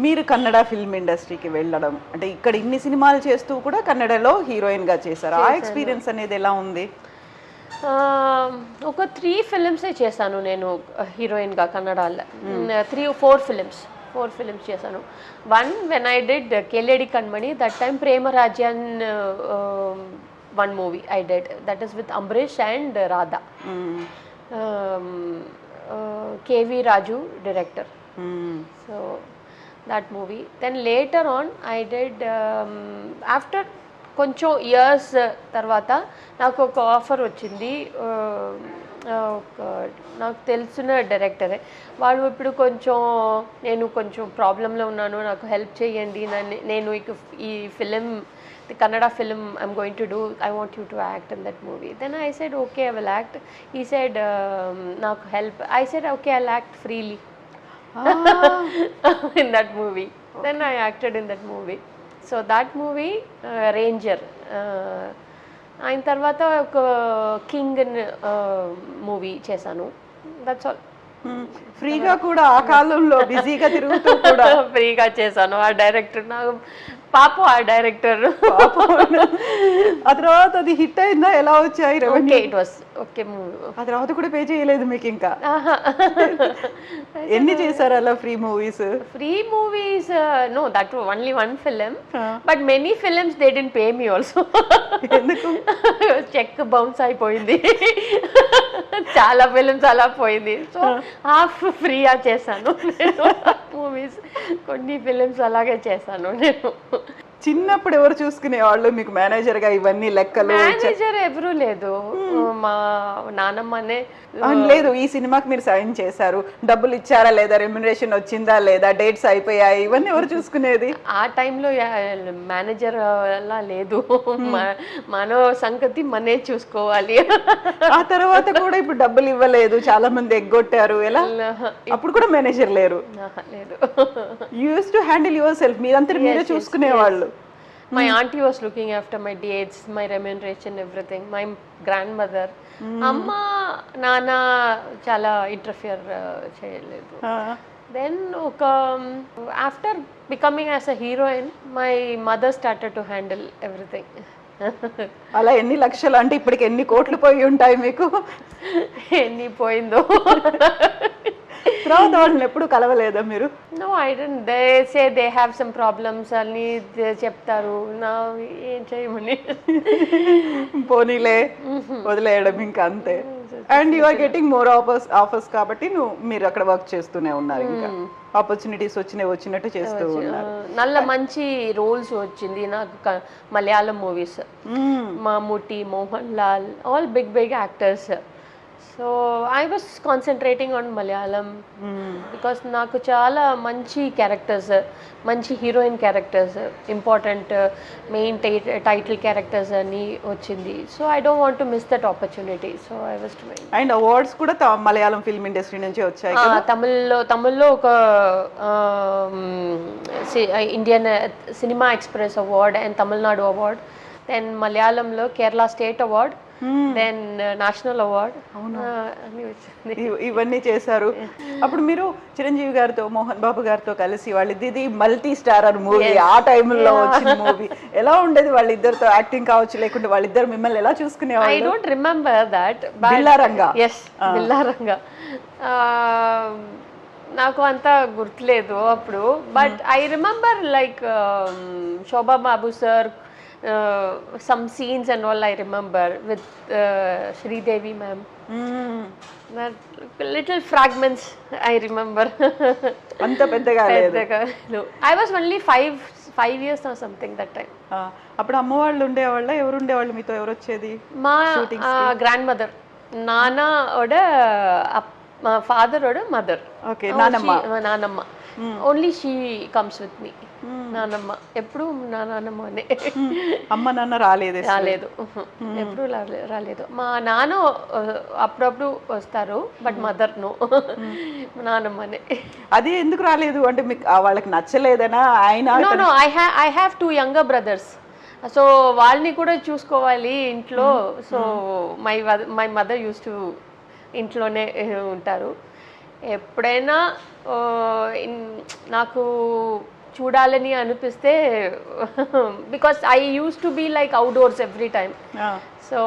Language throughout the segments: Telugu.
మీరు కన్నడ ఫిల్మ్ ఇండస్ట్రీకి వెళ్ళడం అంటే ఇక్కడ ఇన్ని సినిమాలు చేస్తూ కూడా కన్నడలో హీరోయిన్గా చేశారు. ఆ ఎక్స్పీరియన్స్ అనేది ఎలా ఉంది? ఒక 3 ఫిలిమ్సే చేశాను నేను హీరోయిన్గా కన్నడలో. 4 ఫిలిమ్స్ చేశాను. One when I did Kelladi Kanmani, that time ప్రేమరాజ్యాన్ one movie I did, that is with Ambrish and Radha. KV Raju director. So that movie. Then later on I did after కొంచెం ఇయర్స్ తర్వాత నాకు ఒక ఆఫర్ వచ్చింది. నాకు తెలిసిన డైరెక్టరే వాళ్ళు, ఇప్పుడు నేను కొంచెం ప్రాబ్లంలో ఉన్నాను, నాకు హెల్ప్ చేయండి, నేను ఈ film, the Kannada film I'm going to do, I want you to act in that movie. Then I said okay, I will act. He said నాకు help. I said okay, I'll act freely in that movie. Then I acted in that movie. So that movie Ranger. అయిన తర్వాత ఒక కింగ్ మూవీ చేశాను. That's all. ఫ్రీగా కూడా ఆ కాలంలో బిజీగా తిరుగుతూ కూడా ఫ్రీగా చేశాను. ఆ డైరెక్టర్ నాకు పాపం, ఆ డైరెక్టర్ ఆ తర్వాత అది హిట్ అయిందా? ఎలా వచ్చాయి? Okay, it was okay movie. ఆ తర్వాత కూడా పే చేయలేదు మీకు ఇంకా? ఎన్ని చేశారు అలా free movies? No, that only one film, but many films they didn't pay me also. ఎందుకు? చెక్ బౌన్స్ అయిపోయింది. చాలా ఫిలిమ్స్ అలా పోయింది. సో హాఫ్ ఫ్రీగా చేశాను నేను మూవీస్. కొన్ని ఫిలిమ్స్ అలాగే చేశాను నేను. చిన్నప్పుడు ఎవరు చూసుకునే వాళ్ళు మీకు మేనేజర్ గా? ఇవన్నీ లెక్కలు మేనేజర్ ఎవరు లేదు, మా నానమ్మనే. లేదు, ఈ సినిమాకి మీరు సైన్ చేశారు, డబ్బులు ఇచ్చారా లేదా, రెమ్యునరేషన్ వచ్చిందా లేదా, డేట్స్ అయిపోయాయి, ఇవన్నీ ఎవరు చూసుకునేది? ఆ టైంలో మేనేజర్ అలా లేదు, మన సంగతి మనే చూసుకోవాలి. ఆ తర్వాత కూడా ఇప్పుడు డబ్బులు ఇవ్వలేదు, చాలా మంది ఎగ్గొట్టారు, ఎలా? అప్పుడు కూడా మేనేజర్ లేరు? లేదు. You used to handle your self, మీరంతా మీరే చూసుకునేవాళ్ళు. My auntie was looking after my dates, my remuneration, everything. My grandmother, amma, nana chala interfere cheyaledu. Then after becoming as a heroine, my mother started to handle everything. అలా ఎన్ని లక్షలు అంటే ఇప్పటికి ఎన్ని కోట్లు పోయి ఉంటాయి మీకు? ఎన్ని పోయిందో. తర్వాత వాళ్ళని ఎప్పుడు కలవలేదా మీరు? No, I don't. They say they have some problems అని చెప్తారు, నా ఏం చేయమని పోనీలే వదిలేయడం ఇంకా అంతే. And you are getting more offers కాబట్టి మీరు అక్కడ వర్క్ చేస్తూనే ఉన్నారు, ఇంకా ఆపర్చునిటీస్ వచ్చినట్టు చేస్తూ ఉన్నారు. నల్ల మంచి రోల్స్ వచ్చింది నాకు Malayalam movies. Mammootty, Mohan Lal, all big actors. So I was concentrating on Malayalam because నాకు చాలా మంచి క్యారెక్టర్స్, మంచి heroine characters, important main title characters అని వచ్చింది. So I don't want to miss that opportunity. So I was doing. And awards కూడా మలయాళం ఫిల్మ్ ఇండస్ట్రీ నుంచి వచ్చాయి. తమిళ్లో ఒక Indian cinema express award and Tamil Nadu award, then మలయాళంలో Kerala state award, then national award. ఇవన్నీ చేశారు. అప్పుడు మీరు చిరంజీవి గారితో, మోహన్ బాబు గారితో కలిసి వాళ్ళిద్దరిది మల్టీ స్టారర్ మూవీ, ఆ టైంలో వచ్చిన మూవీ, ఎలా ఉండేది వాళ్ళిద్దరితో యాక్టింగ్ కావచ్చు, లేకుంటే వాళ్ళిద్దరు మిమ్మల్ని ఎలా చూసుకునేవాళ్ళు? I don't remember that. Billa Ranga. Yes, Billa Ranga. నాకు అంత గుర్తులేదు అప్పుడు, but I remember like Shobha Babu sir, some scenes and all I remember with Sridevi ma'am. That little fragments I remember. anta peddaga ledu. No, I was only 5 years or something that time. appudu amma vallu unde valla evaru unde vallu meeto evaru vachedi? Ma grandmother, nana oda father oda mother. Okay, nanamma. Only she comes with me. నానమ్మ ఎప్పుడు నానమ్మనే. అమ్మ నాన్న రాలేదు? ఎప్పుడు రాలేదు. మా నాన్న అప్పుడప్పుడు వస్తారు, బట్ మదర్ నో, నానమ్మనే. అది ఎందుకు రాలేదు అంటే మీకు వాళ్ళకి నచ్చలేదనా? ఆయన no, I have 2 younger brothers. So వాళ్ళని కూడా చూసుకోవాలి ఇంట్లో. So my mother use to ఇంట్లోనే ఉంటారు. ఎప్పుడైనా నాకు చూడాలని అనిపిస్తే because I use to be like outdoors every time. So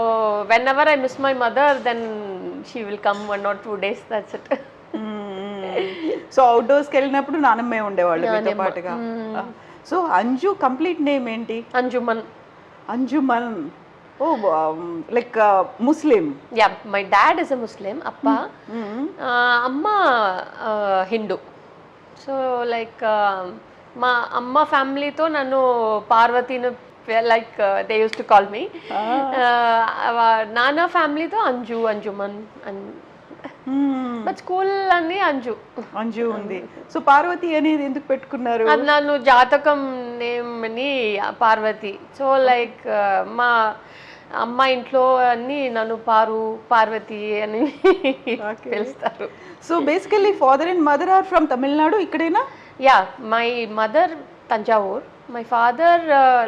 whenever I miss my mother then she will come 1 or 2 days, that's it. So అవుట్డోర్స్కి వెళ్ళినప్పుడు నానమ్మే ఉండేవాళ్ళు మీతో పాటుగా. సో అంజు కంప్లీట్ నేమ్ ఏంటి? Anjuman. Anjuman. Oh like Muslim. Yeah, my dad is a Muslim, అప్ప. అమ్మ హిందూ. సో లైక్ మా అమ్మ ఫ్యామిలీతో నన్ను పార్వతిని like they use to call me. నాన్న ఫ్యామిలీతో అంజు, అంజుమన్. బట్ స్కూల్ అన్ని అంజు ఉంది. సో పార్వతి అనేది ఎందుకు పెట్టుకున్నారు? అది నన్ను జాతకం నేమ్ అని పార్వతి. సో లైక్ మా అమ్మ ఇంట్లో అన్ని నన్ను పార్వతి అని పిలుస్తారు. So basically father and mother are from Tamil Nadu, ఇక్కడేనా? Yeah, my mother Tanjavur. My father,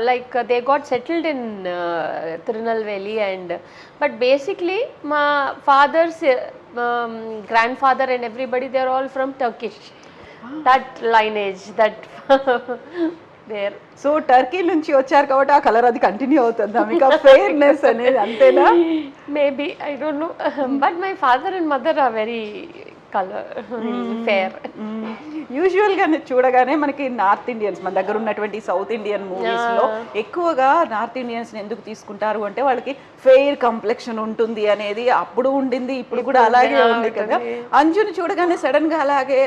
like they got settled in Tirunelveli, but basically my father's grandfather and everybody, they are all from Turkish. That lineage, that there. So Turkey నుంచి వచ్చారు కాబట్టి ఆ కలర్ అది కంటిన్యూ అవుతుందా మీకు? ఫెయిర్నెస్ అనేది అంతేనా? Maybe, I don't know, but my father and mother are very colour fair. యూజువల్గా చూడగానే మనకి నార్త్ ఇండియన్స్, మన దగ్గర ఉన్నటువంటి సౌత్ ఇండియన్ మూవీస్లో ఎక్కువగా నార్త్ ఇండియన్స్ని ఎందుకు తీసుకుంటారు అంటే వాళ్ళకి ఫెయిర్ కంప్లెక్షన్ ఉంటుంది అనేది అప్పుడు ఉండింది, ఇప్పుడు కూడా అలాగే ఉంది కదా. అంజుని చూడగానే సడన్గా అలాగే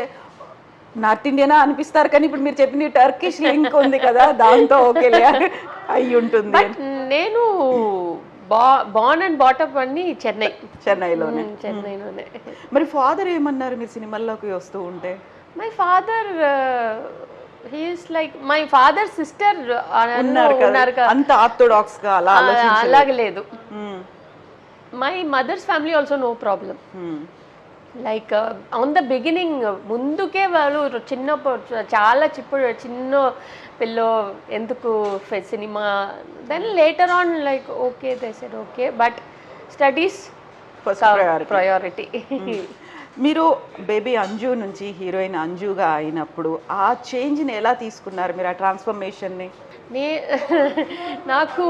నార్త్ ఇండియనా అనిపిస్తారు, కానీ ఇప్పుడు మీరు చెప్పిన టర్కిష్ లింక్ ఉంది కదా, దాంతో ఓకేలే అయి ఉంటుంది. నేను బార్న్ అండ్ బాటప్ అన్ని చెన్నైలోనే. మరి ఫాదర్ ఏమన్నారు మీరు సినిమాల్లోకి వస్తూ ఉంటే? My father he's like my father sister ఉన్నారు, అంత ఆర్థోడాక్స్ గా అలాగే లేదు. My mother's family also no problem. Like on the beginning ముందుకే వాళ్ళు చాలా చిన్న పిల్లో ఎందుకు సినిమా, then later on like okay they said okay, but studies priority. మీరు బేబీ అంజు నుంచి హీరోయిన్ అంజుగా అయినప్పుడు ఆ చేంజ్ని ఎలా తీసుకున్నారు మీరు, ఆ ట్రాన్స్ఫర్మేషన్ని? నాకు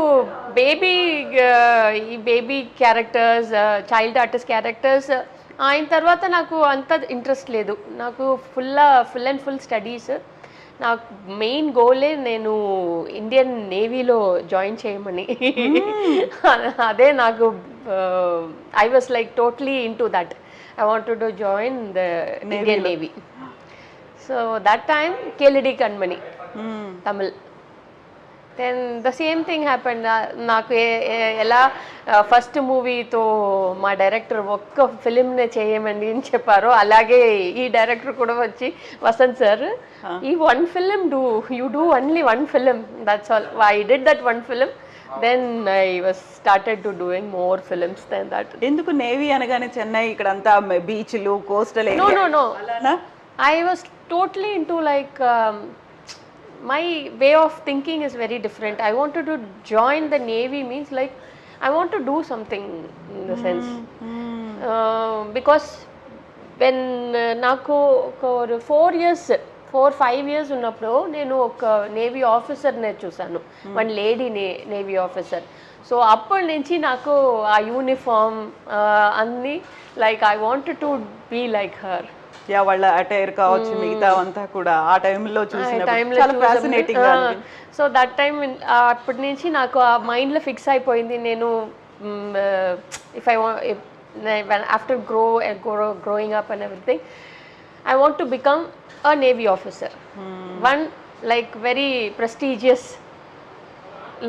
ఈ baby characters, child artist characters అయిన తర్వాత నాకు అంత ఇంట్రెస్ట్ లేదు. నాకు ఫుల్ అండ్ ఫుల్ స్టడీస్. నాకు మెయిన్ గోలే నేను ఇండియన్ నేవీలో జాయిన్ చేయమని. అదే నాకు I was like totally into that. I wanted to join the Indian Navy. So that time KLD Kanmani, Tamil. Then the same thing happened. నాకు ఎలా ఫస్ట్ మూవీతో మా డైరెక్టర్ ఒక్క ఫిలింనే చేయమని చెప్పారో అలాగే ఈ డైరెక్టర్ కూడా వచ్చి వసంత్ సార్, ఈ one film you do only one film, that's all. I did that one film. Then I was started to doing more films than that. ఎందుకు నేవీ అనగానే చెన్నై ఇక్కడంతా బీచ్లు, coastal area? No. I was totally into like my way of thinking is very different. I wanted to join the Navy means like I want to do something in the sense. Because when నాకు ఒక 4-5 years ఉన్నప్పుడు నేను ఒక నేవీ ఆఫీసర్నే చూసాను, one lady navy officer. So అప్పటి నుంచి నాకు ఆ యూనిఫామ్ అన్నీ like I wanted to be like her. Yeah, వాళ్ళ అటైర్ కావచ్చు, మిగతా అంతా కూడా ఆ టైంలో చూసినప్పుడు. సో దట్ టైం అప్పటి నుంచి నాకు ఆ మైండ్లో ఫిక్స్ అయిపోయింది. నేను if I after growing up and everything, I want to become a Navy officer. One like very prestigious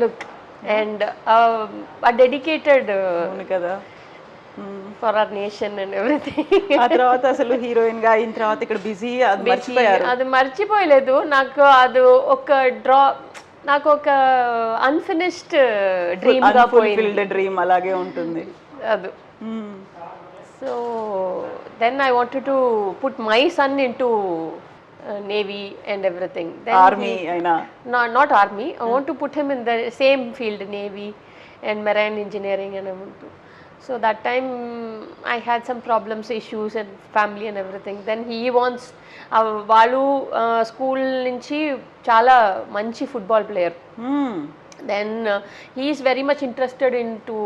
look and a dedicated for our nation and everything. ఆ తర్వాత అసలు హీరోయిన్ గా అయిన తర్వాత ఇక్కడ బిజీ, అది మర్చిపోయారు? అది మర్చిపోయలేదు. నాకు అది ఒక నాకు ఒక అన్ఫినిష్డ్ డ్రీమ్ గా పోయింది. డ్రీమ్ అలాగే ఉంటుంది అది. So then I wanted to put my son into Navy and everything. Then army aina? Not army. I want to put him in the same field, Navy and marine engineering and I want to. So that time I had some problems, issues and family and everything. Then he wants వాళ్ళు స్కూల్ నుంచి చాలా మంచి football player. Then he is very much interested into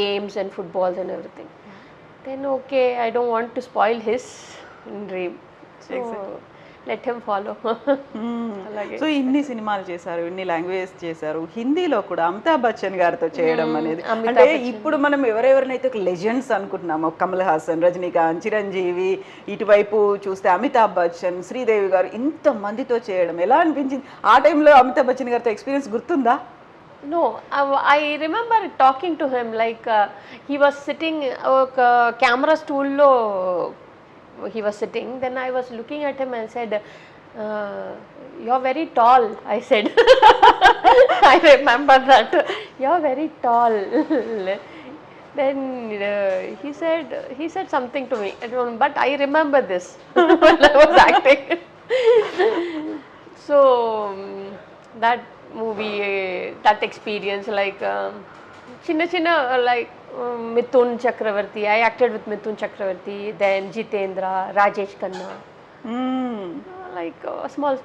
games and footballs and everything. Then okay, I don't want to spoil his dream. So let him follow. అలాగే. సో ఇన్ని సినిమాలు చేశారు, ఇన్ని లాంగ్వేజెస్ చేశారు, హిందీలో కూడా అమితాబ్ బచ్చన్ గారితో చేయడం అనేది అంటే ఇప్పుడు మనం ఎవరెవరినైతే ఒక లెజెండ్స్ అనుకుంటున్నామో, కమల్ హాసన్, రజనీకాంత్, చిరంజీవి, ఇటువైపు చూస్తే అమితాబ్ బచ్చన్, శ్రీదేవి గారు, ఇంత మందితో చేయడం ఎలా అనిపించింది? ఆ టైంలో అమితాబ్ బచ్చన్ గారితో ఎక్స్పీరియన్స్ గుర్తుందా? No, I remember talking to him like he was sitting camera stool lo he was sitting. Then I was looking at him and said, you're very tall, I said. I remember that. You're very tall. Then he said something to me, but I remember this when I was acting. So that movie, that experience, like chinna like Mithun Chakravarti, I acted with Mithun Chakravarti, then Jitendra, Rajesh Khanna, like small